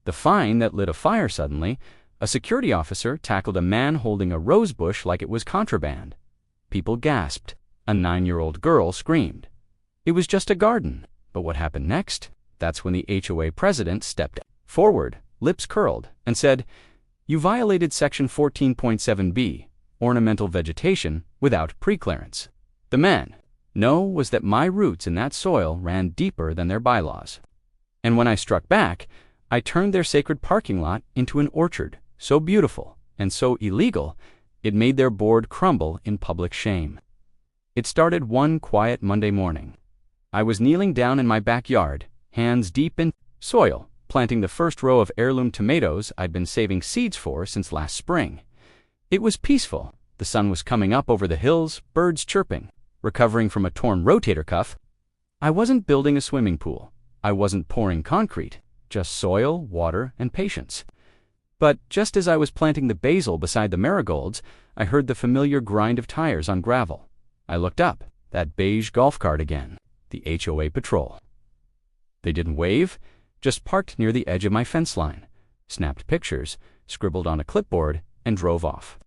The fine that lit a fire suddenly, a security officer tackled a man holding a rose bush like it was contraband. People gasped. A 9-year-old girl screamed. It was just a garden. But what happened next? That's when the HOA president stepped forward, lips curled, and said, "You violated Section 14.7b, ornamental vegetation, without preclearance." The man was that my roots in that soil ran deeper than their bylaws. And when I struck back, I turned their sacred parking lot into an orchard, so beautiful and so illegal, it made their board crumble in public shame. It started one quiet Monday morning. I was kneeling down in my backyard, hands deep in soil, planting the first row of heirloom tomatoes I'd been saving seeds for since last spring. It was peaceful. The sun was coming up over the hills, birds chirping. Recovering from a torn rotator cuff, I wasn't building a swimming pool. I wasn't pouring concrete, just soil, water, and patience. But just as I was planting the basil beside the marigolds, I heard the familiar grind of tires on gravel. I looked up, that beige golf cart again, the HOA patrol. They didn't wave, just parked near the edge of my fence line, snapped pictures, scribbled on a clipboard, and drove off.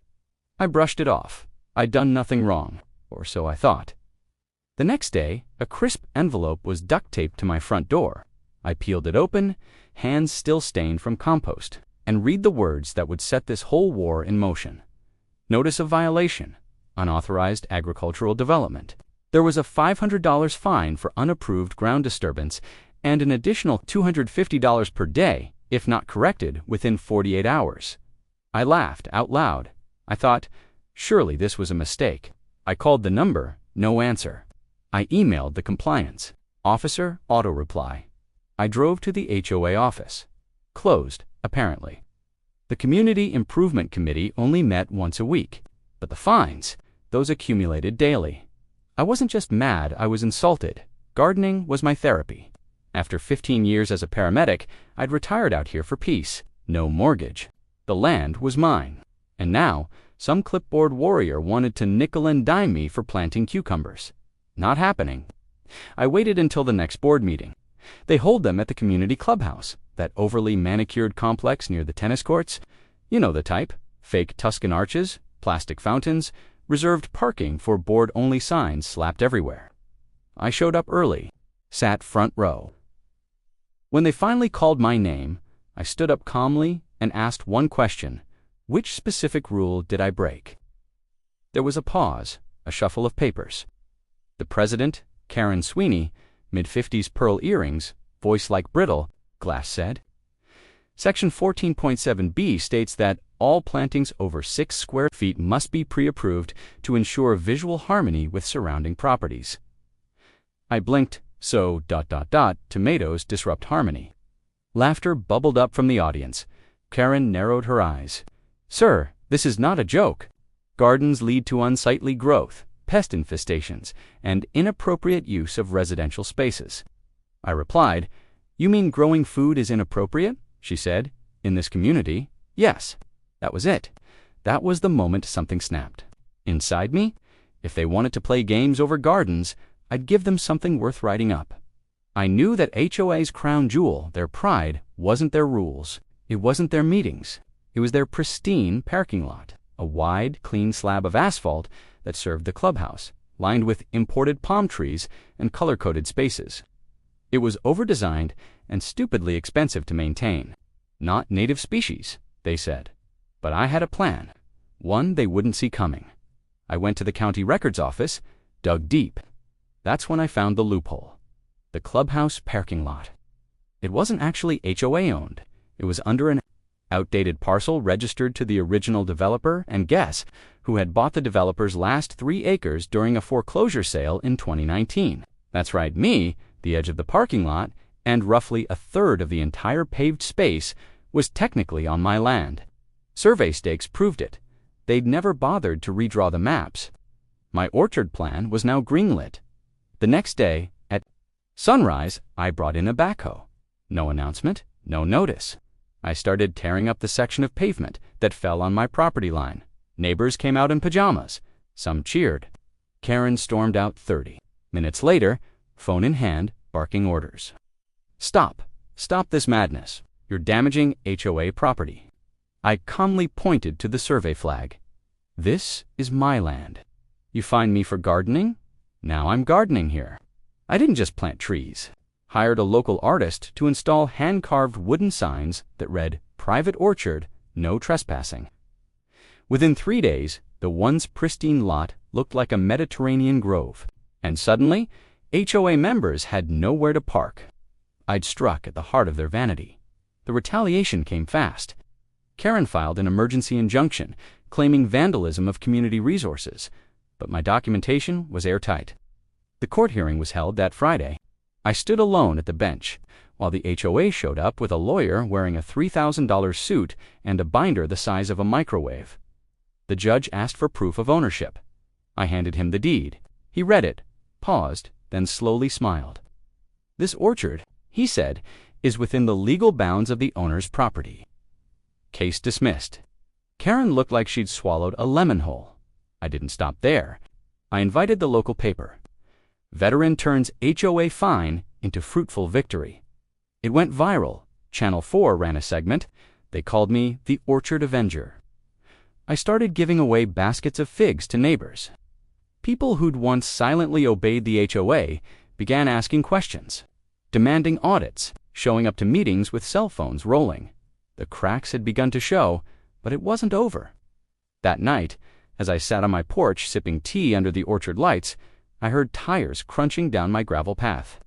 I brushed it off. I'd done nothing wrong, or so I thought. The next day, a crisp envelope was duct-taped to my front door. I peeled it open, hands still stained from compost, and read the words that would set this whole war in motion. Notice of violation, unauthorized agricultural development. There was a $500 fine for unapproved ground disturbance and an additional $250 per day if not corrected within 48 hours. I laughed out loud. I thought, surely this was a mistake. I called the number, no answer. I emailed the compliance officer, auto reply. I drove to the HOA office. Closed, apparently. The Community Improvement Committee only met once a week, but the fines, those accumulated daily. I wasn't just mad, I was insulted. Gardening was my therapy. After 15 years as a paramedic, I'd retired out here for peace. No mortgage. The land was mine. And now, some clipboard warrior wanted to nickel and dime me for planting cucumbers. Not happening. I waited until the next board meeting. They hold them at the community clubhouse, that overly manicured complex near the tennis courts. You know the type. Fake Tuscan arches, plastic fountains, reserved parking for board-only signs slapped everywhere. I showed up early, sat front row. When they finally called my name, I stood up calmly and asked one question. Which specific rule did I break? There was a pause, a shuffle of papers. The president, Karen Sweeney, mid-50s pearl earrings, voice like brittle, glass said. Section 14.7b states that all plantings over 6 square feet must be pre-approved to ensure visual harmony with surrounding properties. I blinked, so ... tomatoes disrupt harmony. Laughter bubbled up from the audience. Karen narrowed her eyes. Sir, this is not a joke. Gardens lead to unsightly growth, pest infestations, and inappropriate use of residential spaces. I replied, You mean growing food is inappropriate? She said, In this community, yes. That was it. That was the moment something snapped. Inside me, if they wanted to play games over gardens, I'd give them something worth writing up. I knew that HOA's crown jewel, their pride, wasn't their rules. It wasn't their meetings. It was their pristine parking lot, a wide, clean slab of asphalt that served the clubhouse, lined with imported palm trees and color-coded spaces. It was over-designed and stupidly expensive to maintain. Not native species, they said. But I had a plan, one they wouldn't see coming. I went to the county records office, dug deep. That's when I found the loophole. The clubhouse parking lot. It wasn't actually HOA-owned. It was under an outdated parcel registered to the original developer, and guess who had bought the developer's last 3 acres during a foreclosure sale in 2019. That's right, me, the edge of the parking lot, and roughly a third of the entire paved space was technically on my land. Survey stakes proved it. They'd never bothered to redraw the maps. My orchard plan was now greenlit. The next day, at sunrise, I brought in a backhoe. No announcement, no notice. I started tearing up the section of pavement that fell on my property line. Neighbors came out in pajamas. Some cheered. Karen stormed out 30 minutes later, phone in hand, barking orders. Stop. Stop this madness. You're damaging HOA property." I calmly pointed to the survey flag. "This is my land. You find me for gardening? Now I'm gardening here." I didn't just plant trees. Hired a local artist to install hand-carved wooden signs that read, "Private orchard, no trespassing." Within 3 days, the once pristine lot looked like a Mediterranean grove, and suddenly, HOA members had nowhere to park. I'd struck at the heart of their vanity. The retaliation came fast. Karen filed an emergency injunction, claiming vandalism of community resources, but my documentation was airtight. The court hearing was held that Friday. I stood alone at the bench, while the HOA showed up with a lawyer wearing a $3,000 suit and a binder the size of a microwave. The judge asked for proof of ownership. I handed him the deed. He read it, paused, then slowly smiled. "This orchard," he said, "is within the legal bounds of the owner's property." Case dismissed. Karen looked like she'd swallowed a lemon whole. I didn't stop there. I invited the local paper. Veteran turns HOA fine into fruitful victory. It went viral. Channel 4 ran a segment. They called me the Orchard Avenger. I started giving away baskets of figs to neighbors. People who'd once silently obeyed the HOA began asking questions, demanding audits, showing up to meetings with cell phones rolling. The cracks had begun to show, but it wasn't over. That night, as I sat on my porch sipping tea under the orchard lights, I heard tires crunching down my gravel path.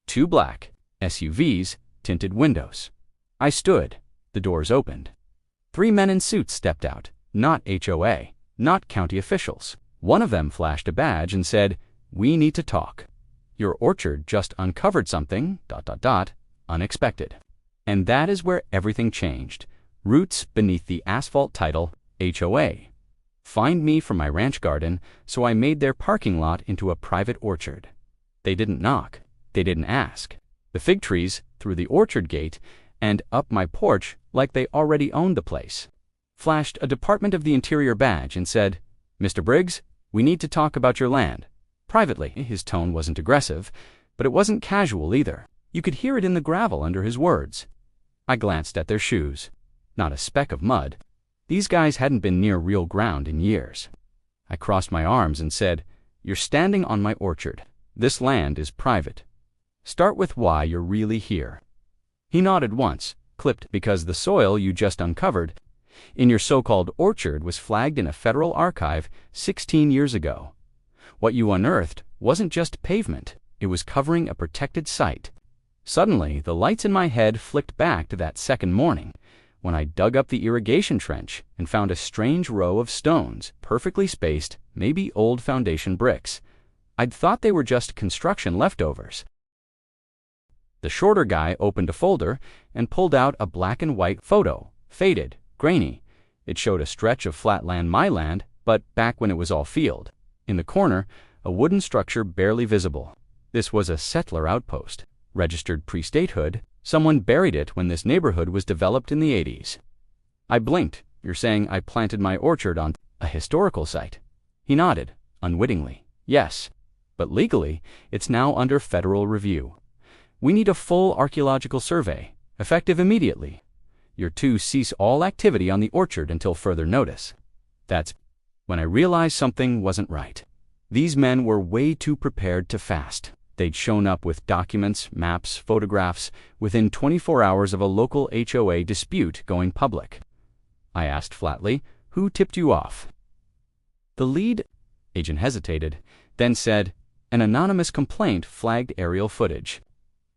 2 black SUVs, tinted windows. I stood. The doors opened. 3 men in suits stepped out, not HOA, not county officials. One of them flashed a badge and said, "We need to talk. Your orchard just uncovered something, ... unexpected." And that is where everything changed. Roots beneath the asphalt title, HOA. Find me from my ranch garden, so I made their parking lot into a private orchard. They didn't knock. They didn't ask. The fig trees through the orchard gate and up my porch like they already owned the place. Flashed a Department of the Interior badge and said, "Mr. Briggs, we need to talk about your land." Privately, his tone wasn't aggressive, but it wasn't casual either. You could hear it in the gravel under his words. I glanced at their shoes. Not a speck of mud. These guys hadn't been near real ground in years. I crossed my arms and said, "You're standing on my orchard. This land is private. Start with why you're really here." He nodded once, clipped because the soil you just uncovered in your so-called orchard was flagged in a federal archive 16 years ago. What you unearthed wasn't just pavement, it was covering a protected site. Suddenly, the lights in my head flicked back to that second morning, when I dug up the irrigation trench and found a strange row of stones, perfectly spaced, maybe old foundation bricks. I'd thought they were just construction leftovers. The shorter guy opened a folder and pulled out a black and white photo, faded, grainy. It showed a stretch of flat land, my land, but back when it was all field. In the corner, a wooden structure barely visible. This was a settler outpost, registered pre-statehood. Someone buried it when this neighborhood was developed in the 80s. I blinked. "You're saying I planted my orchard on a historical site?" He nodded, unwittingly. "Yes, but legally, it's now under federal review. We need a full archaeological survey, effective immediately. You're to cease all activity on the orchard until further notice." That's when I realized something wasn't right. These men were way too prepared to fast. They'd shown up with documents, maps, photographs within 24 hours of a local HOA dispute going public. I asked flatly, "Who tipped you off?" The lead agent hesitated, then said, "An anonymous complaint flagged aerial footage.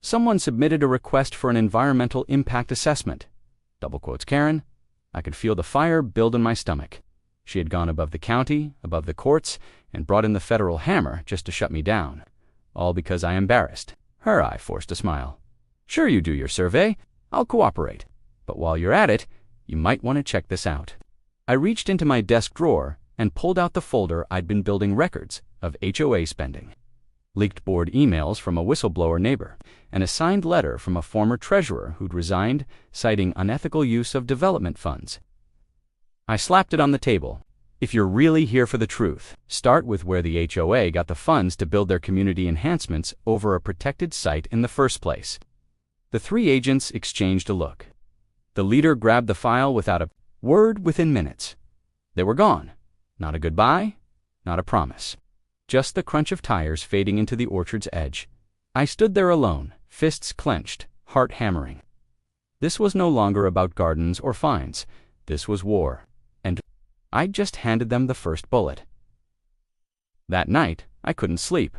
Someone submitted a request for an environmental impact assessment." Double quotes Karen. I could feel the fire build in my stomach. She had gone above the county, above the courts, and brought in the federal hammer just to shut me down. All because I embarrassed her. I forced a smile. "Sure, you do your survey. I'll cooperate. But while you're at it, you might want to check this out." I reached into my desk drawer and pulled out the folder I'd been building records of HOA spending. Leaked board emails from a whistleblower neighbor, and a signed letter from a former treasurer who'd resigned, citing unethical use of development funds. I slapped it on the table. If you're really here for the truth, start with where the HOA got the funds to build their community enhancements over a protected site in the first place. The three agents exchanged a look. The leader grabbed the file without a word within minutes. They were gone. Not a goodbye, not a promise. Just the crunch of tires fading into the orchard's edge. I stood there alone, fists clenched, heart hammering. This was no longer about gardens or fines. This was war. And I'd just handed them the first bullet. That night, I couldn't sleep.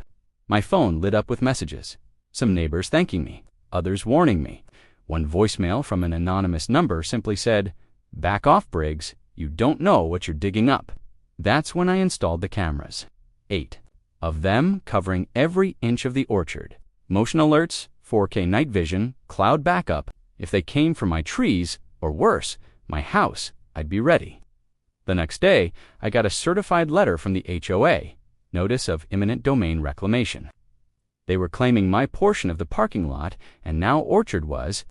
My phone lit up with messages. Some neighbors thanking me, others warning me. One voicemail from an anonymous number simply said, "Back off, Briggs. You don't know what you're digging up." That's when I installed the cameras. 8 of them covering every inch of the orchard. Motion alerts, 4K night vision, cloud backup. If they came for my trees, or worse, my house, I'd be ready. The next day, I got a certified letter from the HOA, Notice of Imminent Domain Reclamation. They were claiming my portion of the parking lot, and now Orchard was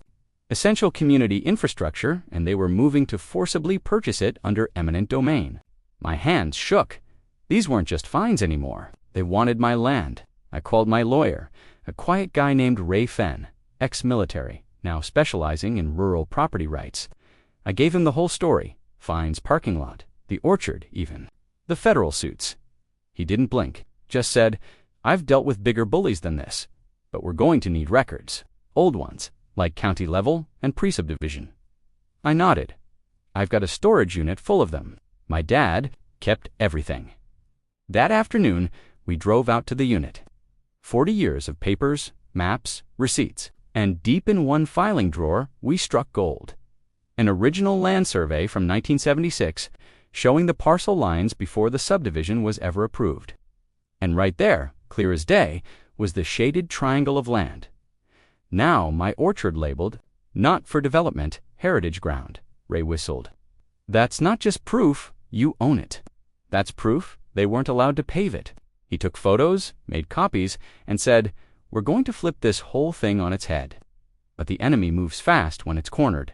essential community infrastructure, and they were moving to forcibly purchase it under eminent domain. My hands shook. These weren't just fines anymore. They wanted my land. I called my lawyer, a quiet guy named Ray Fenn, ex-military, now specializing in rural property rights. I gave him the whole story, fines, parking lot, the orchard even, the federal suits. He didn't blink, just said, "I've dealt with bigger bullies than this, but we're going to need records, old ones, like county level and pre-subdivision." I nodded. I've got a storage unit full of them. My dad kept everything. That afternoon, we drove out to the unit. 40 years of papers, maps, receipts, and deep in one filing drawer, we struck gold. An original land survey from 1976 showing the parcel lines before the subdivision was ever approved. And right there, clear as day, was the shaded triangle of land. Now my orchard labeled, "Not for development, heritage ground," Ray whistled. "That's not just proof, you own it. That's proof they weren't allowed to pave it." He took photos, made copies, and said, "We're going to flip this whole thing on its head. But the enemy moves fast when it's cornered."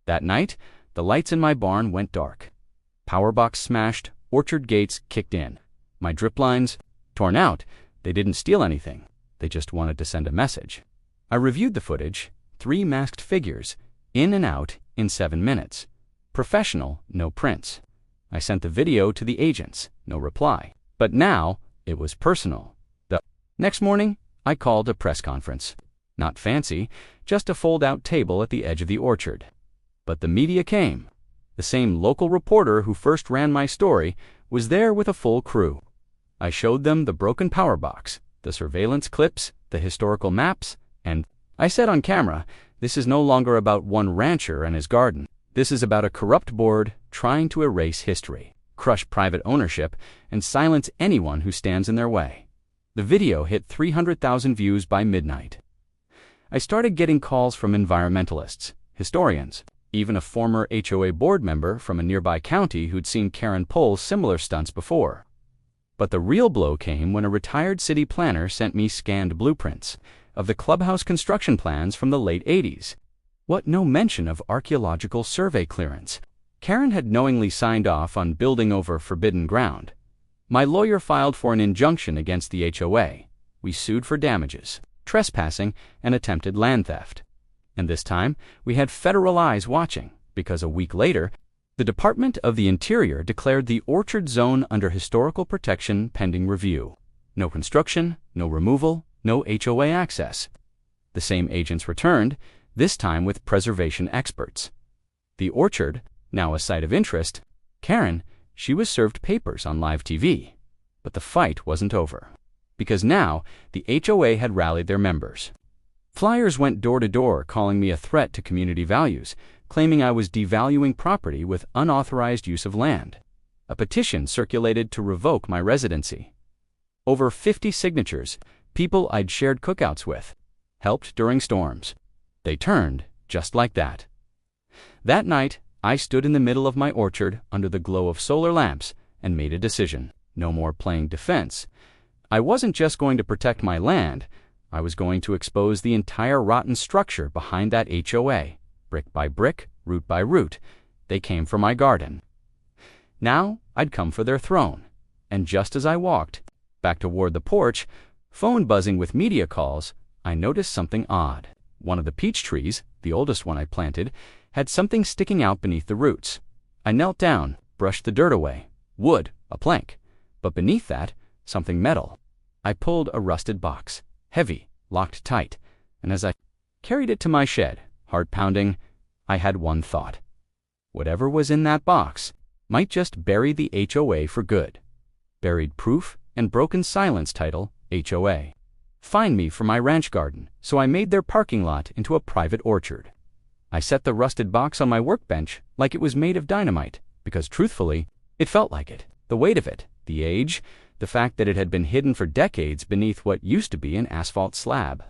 That night, the lights in my barn went dark. Power box smashed, orchard gates kicked in. My drip lines, torn out. They didn't steal anything. They just wanted to send a message. I reviewed the footage, 3 masked figures, in and out in 7 minutes. Professional, no prints. I sent the video to the agents, no reply. But now, it was personal. The next morning, I called a press conference. Not fancy, just a fold-out table at the edge of the orchard. But the media came. The same local reporter who first ran my story was there with a full crew. I showed them the broken power box, the surveillance clips, the historical maps, and I said on camera, "This is no longer about one rancher and his garden. This is about a corrupt board trying to erase history, crush private ownership, and silence anyone who stands in their way." The video hit 300,000 views by midnight. I started getting calls from environmentalists, historians, even a former HOA board member from a nearby county who'd seen Karen pull similar stunts before. But the real blow came when a retired city planner sent me scanned blueprints of the clubhouse construction plans from the late 80s. What no mention of archaeological survey clearance. Karen had knowingly signed off on building over forbidden ground. My lawyer filed for an injunction against the HOA. We sued for damages, trespassing, and attempted land theft. And this time, we had federal eyes watching, because a week later, the Department of the Interior declared the orchard zone under historical protection pending review. No construction, no removal, no HOA access. The same agents returned, this time with preservation experts. The orchard, now a site of interest, Karen, she was served papers on live TV. But the fight wasn't over. Because now, the HOA had rallied their members. Flyers went door to door calling me a threat to community values, claiming I was devaluing property with unauthorized use of land. A petition circulated to revoke my residency. Over 50 signatures, people I'd shared cookouts with, helped during storms. They turned just like that. That night, I stood in the middle of my orchard under the glow of solar lamps and made a decision. No more playing defense. I wasn't just going to protect my land. I was going to expose the entire rotten structure behind that HOA. Brick by brick, root by root. They came for my garden. Now, I'd come for their throne. And just as I walked back toward the porch, phone buzzing with media calls, I noticed something odd. One of the peach trees, the oldest one I planted, had something sticking out beneath the roots. I knelt down, brushed the dirt away. Wood, a plank. But beneath that, something metal. I pulled a rusted box, heavy, locked tight, and as I carried it to my shed, heart pounding, I had one thought. Whatever was in that box might just bury the HOA for good. Buried proof and broken silence title, HOA. Fine me for my ranch garden, so I made their parking lot into a private orchard. I set the rusted box on my workbench like it was made of dynamite, because truthfully, it felt like it. The weight of it, the age, the fact that it had been hidden for decades beneath what used to be an asphalt slab.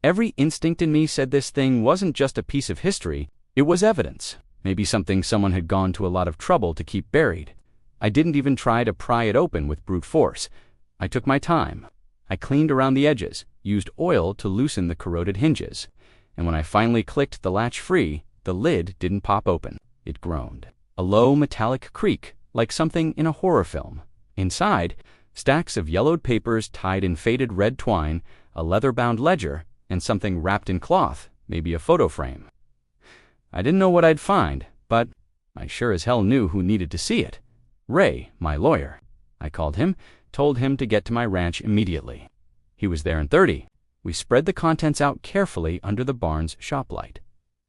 Every instinct in me said this thing wasn't just a piece of history, it was evidence. Maybe something someone had gone to a lot of trouble to keep buried. I didn't even try to pry it open with brute force. I took my time. I cleaned around the edges, used oil to loosen the corroded hinges, and when I finally clicked the latch free, the lid didn't pop open. It groaned. A low metallic creak, like something in a horror film. Inside, stacks of yellowed papers tied in faded red twine, a leather-bound ledger, and something wrapped in cloth, maybe a photo frame. I didn't know what I'd find, but I sure as hell knew who needed to see it. Ray, my lawyer. I called him, told him to get to my ranch immediately. He was there in 30. We spread the contents out carefully under the barn's shop light.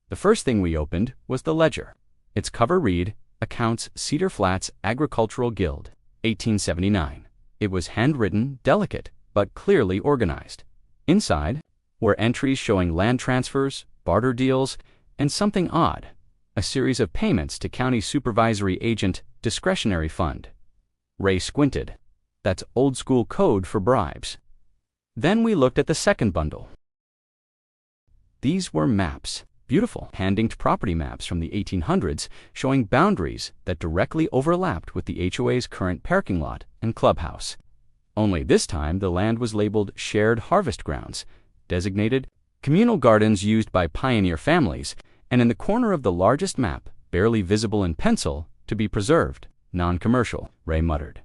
The first thing we opened was the ledger. Its cover read, Accounts Cedar Flats Agricultural Guild, 1879. It was handwritten, delicate, but clearly organized. Inside were entries showing land transfers, barter deals, and something odd, a series of payments to County Supervisory Agent Discretionary Fund. Ray squinted. That's old-school code for bribes. Then we looked at the second bundle. These were maps, beautiful hand-inked property maps from the 1800s showing boundaries that directly overlapped with the HOA's current parking lot and clubhouse. Only this time the land was labeled Shared Harvest Grounds, designated communal gardens used by pioneer families, and in the corner of the largest map, barely visible in pencil, to be preserved, non-commercial, Ray muttered.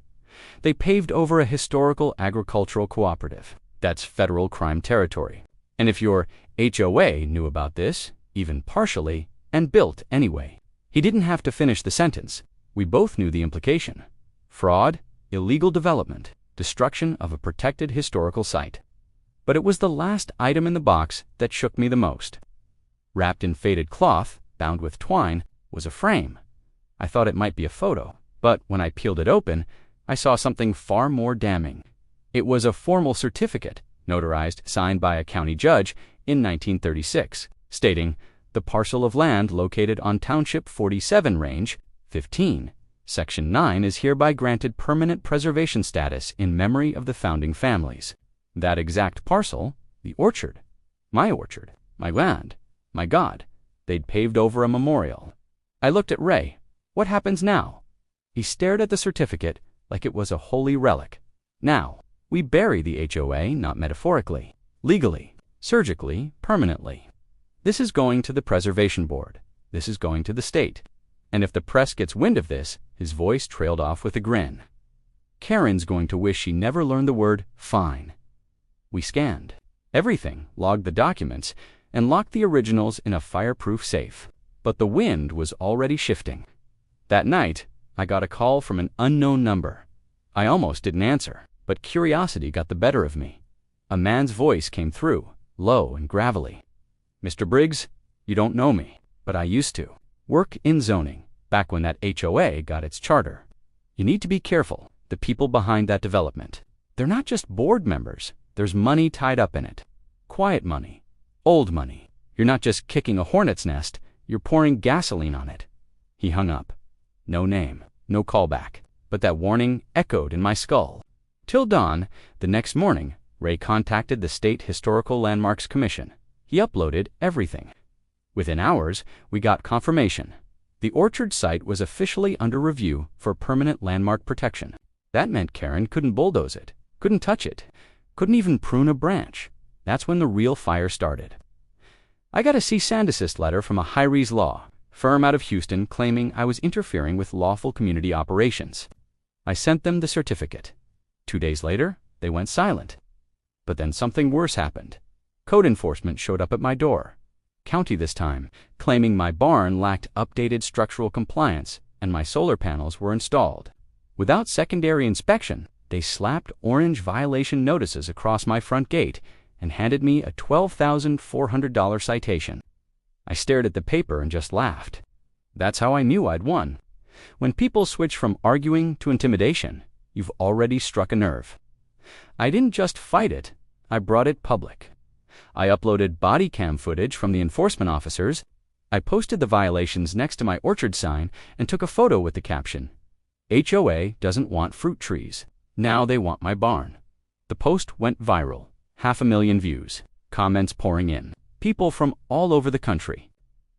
They paved over a historical agricultural cooperative. That's federal crime territory. And if your HOA knew about this, even partially, and built anyway. He didn't have to finish the sentence. We both knew the implication. Fraud, illegal development, destruction of a protected historical site. But it was the last item in the box that shook me the most. Wrapped in faded cloth, bound with twine, was a frame. I thought it might be a photo, but when I peeled it open, I saw something far more damning. It was a formal certificate, notarized, signed by a county judge in 1936, stating, the parcel of land located on Township 47 Range 15, Section 9 is hereby granted permanent preservation status in memory of the founding families. That exact parcel, the orchard, my land, my God, they'd paved over a memorial. I looked at Ray. What happens now? He stared at the certificate like it was a holy relic. Now, we bury the HOA, not metaphorically, legally, surgically, permanently. This is going to the Preservation Board. This is going to the state. And if the press gets wind of this, his voice trailed off with a grin. Karen's going to wish she never learned the word fine. We scanned everything, logged the documents, and locked the originals in a fireproof safe. But the wind was already shifting. That night, I got a call from an unknown number. I almost didn't answer, but curiosity got the better of me. A man's voice came through, low and gravelly. Mr. Briggs, you don't know me, but I used to work in zoning, back when that HOA got its charter. You need to be careful, the people behind that development. They're not just board members, there's money tied up in it. Quiet money, old money. You're not just kicking a hornet's nest, you're pouring gasoline on it. He hung up. No name, no callback, but that warning echoed in my skull. Till dawn, the next morning, Ray contacted the State Historical Landmarks Commission. He uploaded everything. Within hours, we got confirmation. The orchard site was officially under review for permanent landmark protection. That meant Karen couldn't bulldoze it, couldn't touch it, couldn't even prune a branch. That's when the real fire started. I got a cease and desist letter from a high-rise law firm out of Houston claiming I was interfering with lawful community operations. I sent them the certificate. 2 days later, they went silent. But then something worse happened. Code enforcement showed up at my door. county this time, claiming my barn lacked updated structural compliance and my solar panels were installed. Without secondary inspection, they slapped orange violation notices across my front gate and handed me a $12,400 citation. I stared at the paper and just laughed. That's how I knew I'd won. When people switch from arguing to intimidation, you've already struck a nerve. I didn't just fight it, I brought it public. I uploaded body cam footage from the enforcement officers. I posted the violations next to my orchard sign and took a photo with the caption, "HOA doesn't want fruit trees. Now they want my barn." The post went viral. 500,000 views. Comments pouring in. People from all over the country.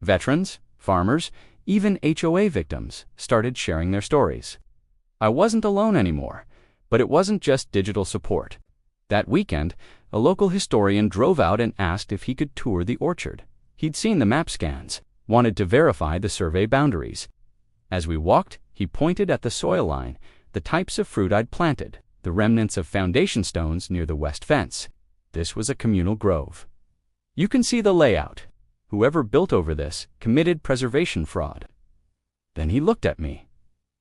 Veterans, farmers, even HOA victims started sharing their stories. I wasn't alone anymore, but it wasn't just digital support. That weekend, a local historian drove out and asked if he could tour the orchard. He'd seen the map scans, wanted to verify the survey boundaries. As we walked, he pointed at the soil line, the types of fruit I'd planted, the remnants of foundation stones near the west fence. This was a communal grove. "You can see the layout. Whoever built over this committed preservation fraud." Then he looked at me.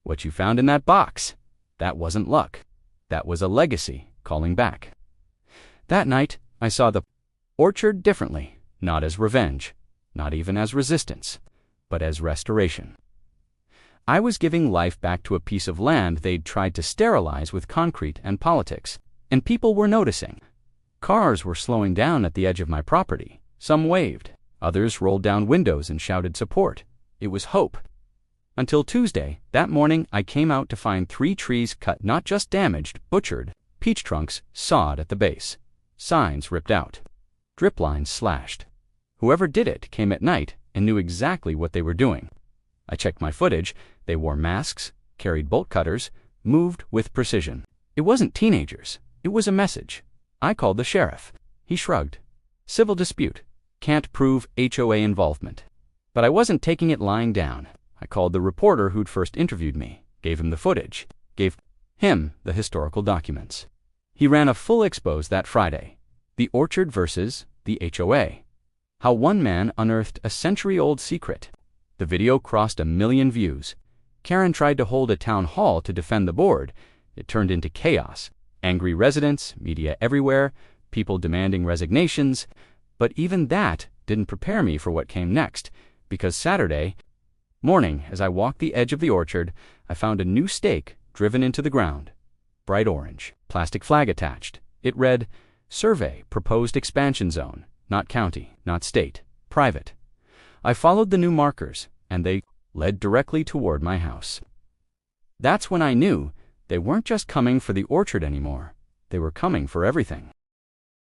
"What you found in that box? That wasn't luck. That was a legacy calling back." That night, I saw the orchard differently, not as revenge, not even as resistance, but as restoration. I was giving life back to a piece of land they'd tried to sterilize with concrete and politics, and people were noticing. Cars were slowing down at the edge of my property. Some waved. Others rolled down windows and shouted support. It was hope. Until Tuesday, that morning I came out to find 3 trees cut, not just damaged, butchered, peach trunks sawed at the base, signs ripped out, drip lines slashed. Whoever did it came at night and knew exactly what they were doing. I checked my footage. They wore masks, carried bolt cutters, moved with precision. It wasn't teenagers. It was a message. I called the sheriff. He shrugged. "Civil dispute. Can't prove HOA involvement." But I wasn't taking it lying down. I called the reporter who'd first interviewed me, gave him the footage, gave him the historical documents. He ran a full expose that Friday. The orchard versus the HOA. How one man unearthed a century-old secret. The video crossed 1 million views. Karen tried to hold a town hall to defend the board. It turned into chaos. Angry residents, media everywhere, people demanding resignations. But even that didn't prepare me for what came next, because Saturday morning, as I walked the edge of the orchard, I found a new stake driven into the ground. Bright orange, plastic flag attached. It read, "Survey, proposed expansion zone, not county, not state, private." I followed the new markers, and they led directly toward my house. That's when I knew they weren't just coming for the orchard anymore. They were coming for everything.